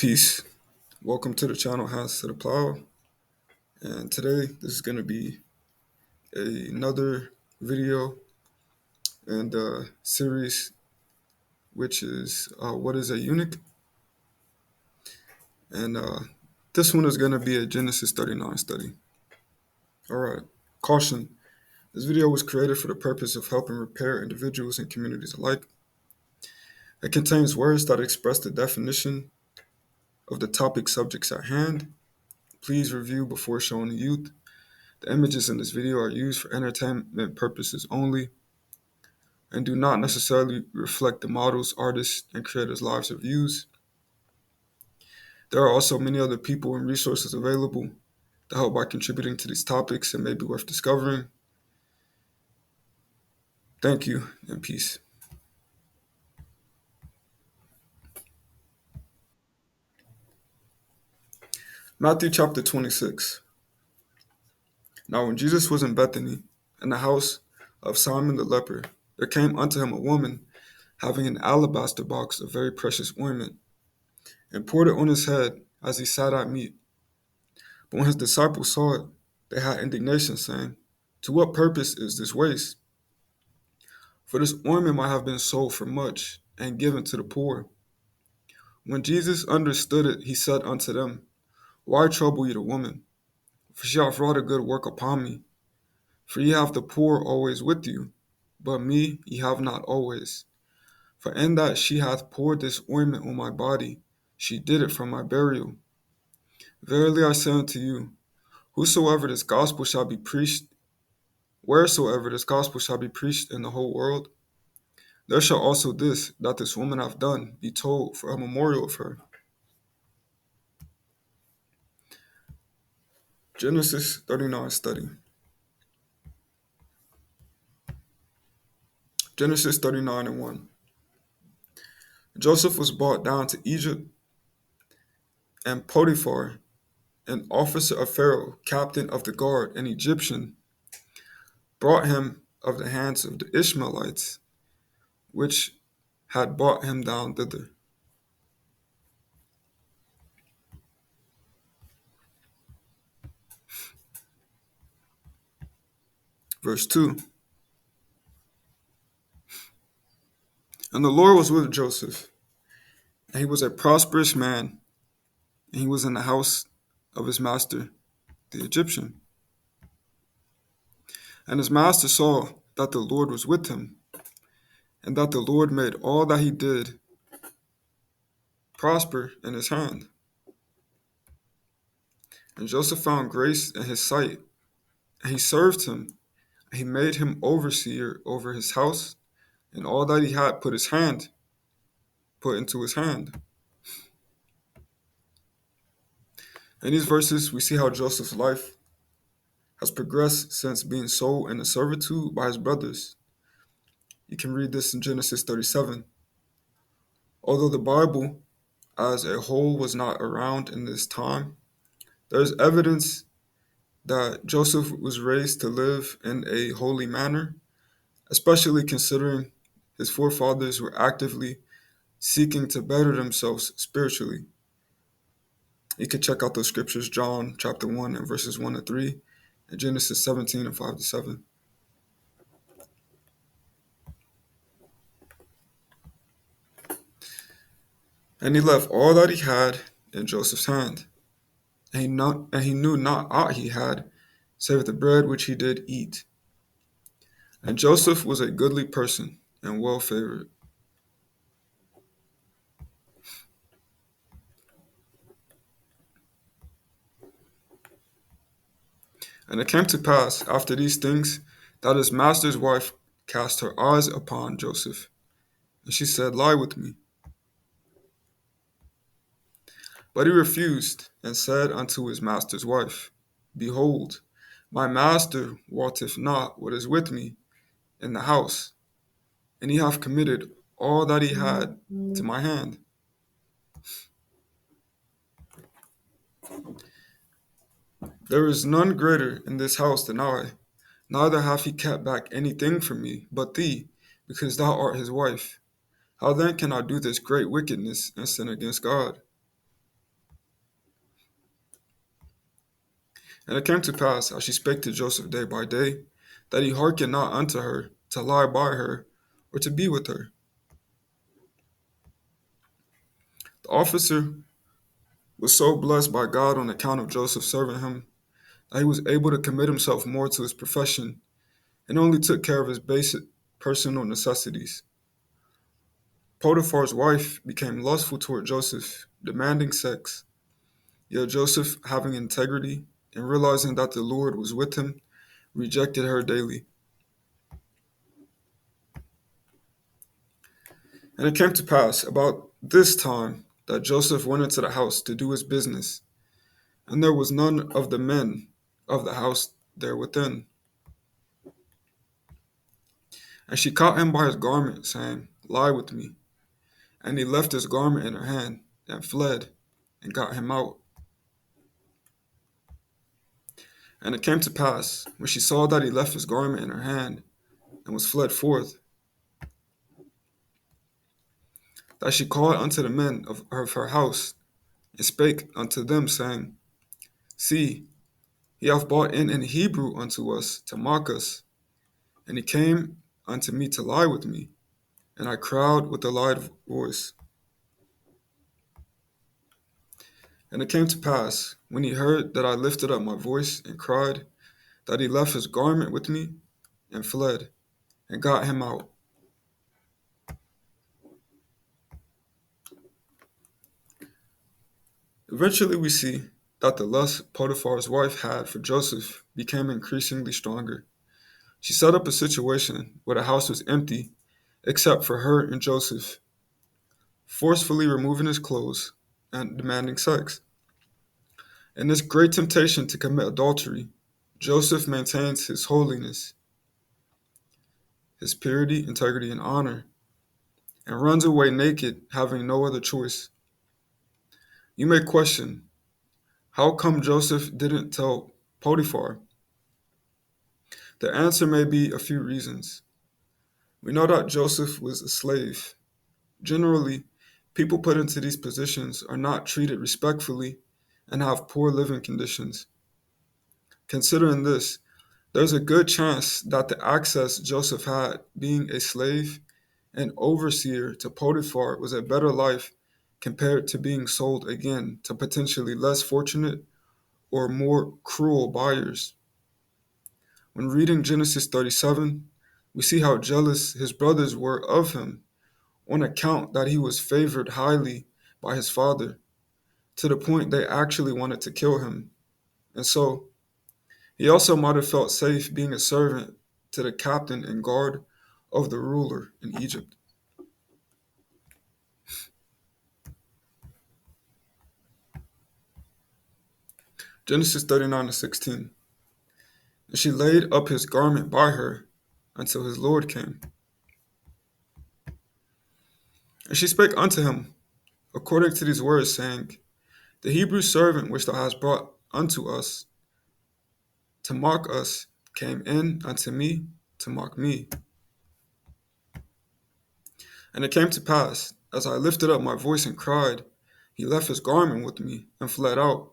Peace. Welcome to the channel Hands to the Plow. And today, this is going to be another video and series, which is What is a Eunuch? And this one is going to be a Genesis 39 study. All right. Caution. This video was created for the purpose of helping repair individuals and communities alike. It contains words that express the definition of the topic subjects at hand. Please review before showing the youth. The images in this video are used for entertainment purposes only and do not necessarily reflect the models, artists, and creators' lives or views. There are also many other people and resources available to help by contributing to these topics and may be worth discovering. Thank you and peace. Matthew chapter 26. Now when Jesus was in Bethany, in the house of Simon the leper, there came unto him a woman having an alabaster box of very precious ointment, and poured it on his head as he sat at meat. But when his disciples saw it, they had indignation, saying, To what purpose is this waste? For this ointment might have been sold for much, and given to the poor. When Jesus understood it, he said unto them, Why trouble ye the woman? For she hath wrought a good work upon me. For ye have the poor always with you, but me ye have not always. For in that she hath poured this ointment on my body, she did it for my burial. Verily I say unto you, whosoever this gospel shall be preached, wheresoever this gospel shall be preached in the whole world, there shall also this that this woman hath done be told for a memorial of her. Genesis 39 study. Genesis 39 and 1. Joseph was brought down to Egypt, and Potiphar, an officer of Pharaoh, captain of the guard, an Egyptian, brought him of the hands of the Ishmaelites, which had brought him down thither. Verse 2. And the Lord was with Joseph, and he was a prosperous man, and he was in the house of his master, the Egyptian. And his master saw that the Lord was with him, and that the Lord made all that he did prosper in his hand. And Joseph found grace in his sight, and he served him, and he made him overseer over his house, and all that he had put into his hand. In these verses, we see how Joseph's life has progressed since being sold into servitude by his brothers. You can read this in Genesis 37. Although the Bible as a whole was not around in this time, there is evidence that Joseph was raised to live in a holy manner, especially considering his forefathers were actively seeking to better themselves spiritually. You can check out those scriptures, John chapter 1 and verses 1 to 3, and Genesis 17 and 5 to 7. And he left all that he had in Joseph's hand, and he knew not aught he had, save the bread which he did eat. And Joseph was a goodly person and well favored. And it came to pass after these things that his master's wife cast her eyes upon Joseph, and she said, Lie with me. But he refused, and said unto his master's wife, Behold, my master wotteth not what is with me in the house, and he hath committed all that he had to my hand. There is none greater in this house than I, neither hath he kept back anything from me but thee, because thou art his wife. How then can I do this great wickedness and sin against God? And it came to pass, as she spake to Joseph day by day, that he hearkened not unto her, to lie by her, or to be with her. The officer was so blessed by God on account of Joseph serving him that he was able to commit himself more to his profession and only took care of his basic personal necessities. Potiphar's wife became lustful toward Joseph, demanding sex. Yet Joseph, having integrity and realizing that the Lord was with him, rejected her daily. And it came to pass about this time that Joseph went into the house to do his business, and there was none of the men of the house there within. And she caught him by his garment, saying, Lie with me. And he left his garment in her hand, and fled, and got him out. And it came to pass, when she saw that he left his garment in her hand, and was fled forth, that she called unto the men of her house, and spake unto them, saying, See, he hath brought in an Hebrew unto us to mock us. And he came unto me to lie with me, and I cried with a loud voice. And it came to pass, when he heard that I lifted up my voice and cried, that he left his garment with me, and fled, and got him out. Eventually we see that the lust Potiphar's wife had for Joseph became increasingly stronger. She set up a situation where the house was empty except for her and Joseph, forcefully removing his clothes and demanding sex. In this great temptation to commit adultery, Joseph maintains his holiness, his purity, integrity, and honor, and runs away naked, having no other choice. You may question, how come Joseph didn't tell Potiphar? The answer may be a few reasons. We know that Joseph was a slave. Generally, people put into these positions are not treated respectfully and have poor living conditions. Considering this, there's a good chance that the access Joseph had, being a slave and overseer to Potiphar, was a better life compared to being sold again to potentially less fortunate or more cruel buyers. When reading Genesis 37, we see how jealous his brothers were of him on account that he was favored highly by his father, to the point they actually wanted to kill him. And so, he also might have felt safe being a servant to the captain and guard of the ruler in Egypt. Genesis 39:16. And she laid up his garment by her until his Lord came. And she spake unto him according to these words, saying, The Hebrew servant which thou hast brought unto us to mock us came in unto me to mock me. And it came to pass, as I lifted up my voice and cried, he left his garment with me and fled out.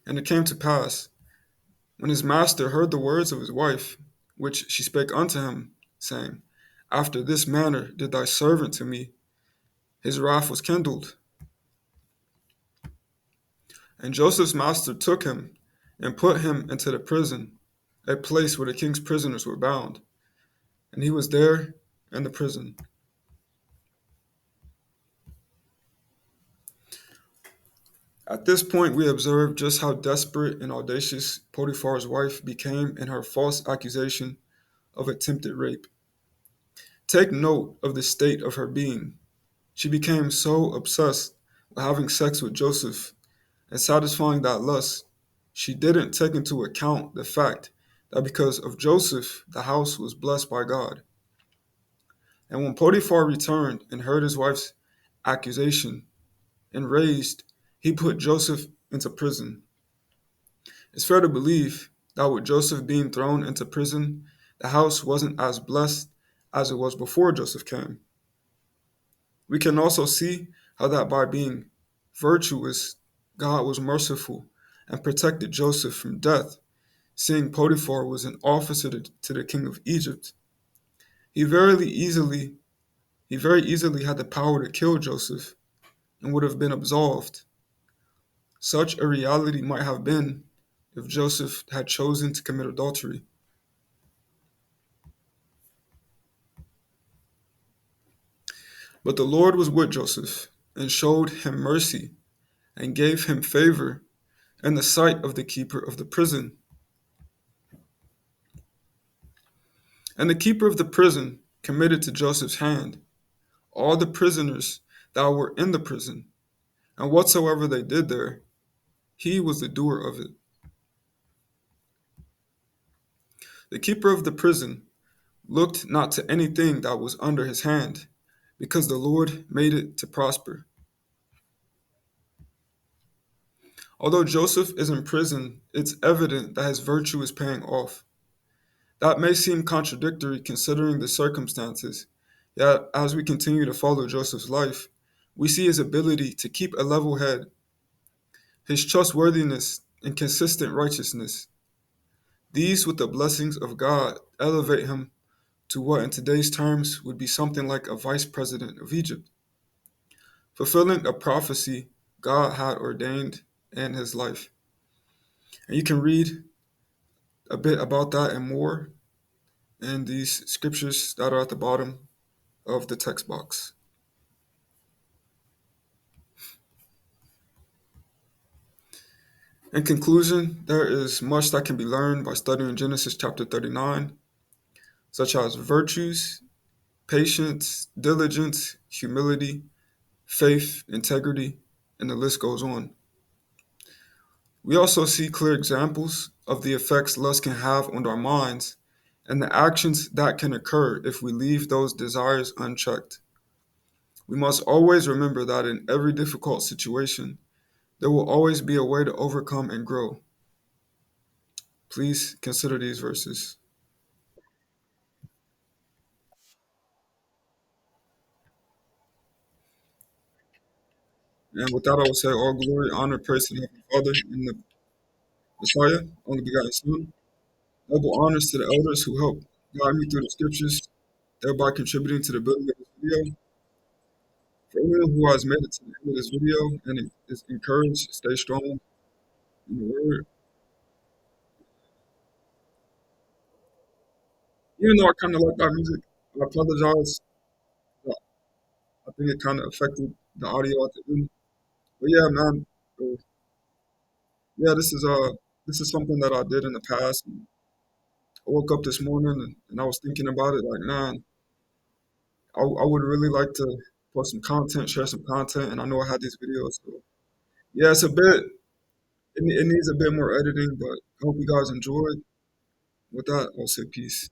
And it came to pass, when his master heard the words of his wife, which she spake unto him, saying, After this manner did thy servant to me, his wrath was kindled. And Joseph's master took him and put him into the prison, a place where the king's prisoners were bound. And he was there in the prison. At this point, we observe just how desperate and audacious Potiphar's wife became in her false accusation of attempted rape. Take note of the state of her being. She became so obsessed with having sex with Joseph and satisfying that lust, she didn't take into account the fact that because of Joseph, the house was blessed by God. And when Potiphar returned and heard his wife's accusation, enraged, he put Joseph into prison. It's fair to believe that with Joseph being thrown into prison, the house wasn't as blessed as it was before Joseph came. We can also see how that by being virtuous God was merciful and protected Joseph from death, seeing Potiphar was an officer to the king of Egypt. He very easily he very easily had the power to kill Joseph and would have been absolved. Such a reality might have been if Joseph had chosen to commit adultery. But the Lord was with Joseph and showed him mercy and gave him favor in the sight of the keeper of the prison. And the keeper of the prison committed to Joseph's hand all the prisoners that were in the prison, and whatsoever they did there, he was the doer of it. The keeper of the prison looked not to anything that was under his hand, because the Lord made it to prosper. Although Joseph is in prison, it's evident that his virtue is paying off. That may seem contradictory considering the circumstances, yet as we continue to follow Joseph's life, we see his ability to keep a level head, his trustworthiness, and consistent righteousness. These, with the blessings of God, elevate him to what in today's terms would be something like a vice president of Egypt, fulfilling a prophecy God had ordained in his life. And you can read a bit about that and more in these scriptures that are at the bottom of the text box. In conclusion, there is much that can be learned by studying Genesis chapter 39, such as virtues, patience, diligence, humility, faith, integrity, and the list goes on. We also see clear examples of the effects lust can have on our minds and the actions that can occur if we leave those desires unchecked. We must always remember that in every difficult situation, there will always be a way to overcome and grow. Please consider these verses. And with that, I will say all glory, honor, praise to the Heavenly Father and the Messiah, only begotten Son. Double honors to the elders who helped guide me through the scriptures, thereby contributing to the building of this video. For anyone who has made it to the end of this video and is encouraged, stay strong in the word. Even though I kind of like that music, I apologize. I think it kind of affected the audio at the end. But yeah, man, yeah, this is something that I did in the past. I woke up this morning and I was thinking about it, like, man, I would really like to post some content, share some content, and I know I had these videos. So yeah, it's a bit, it needs a bit more editing, but I hope you guys enjoyed. With that, I'll say peace.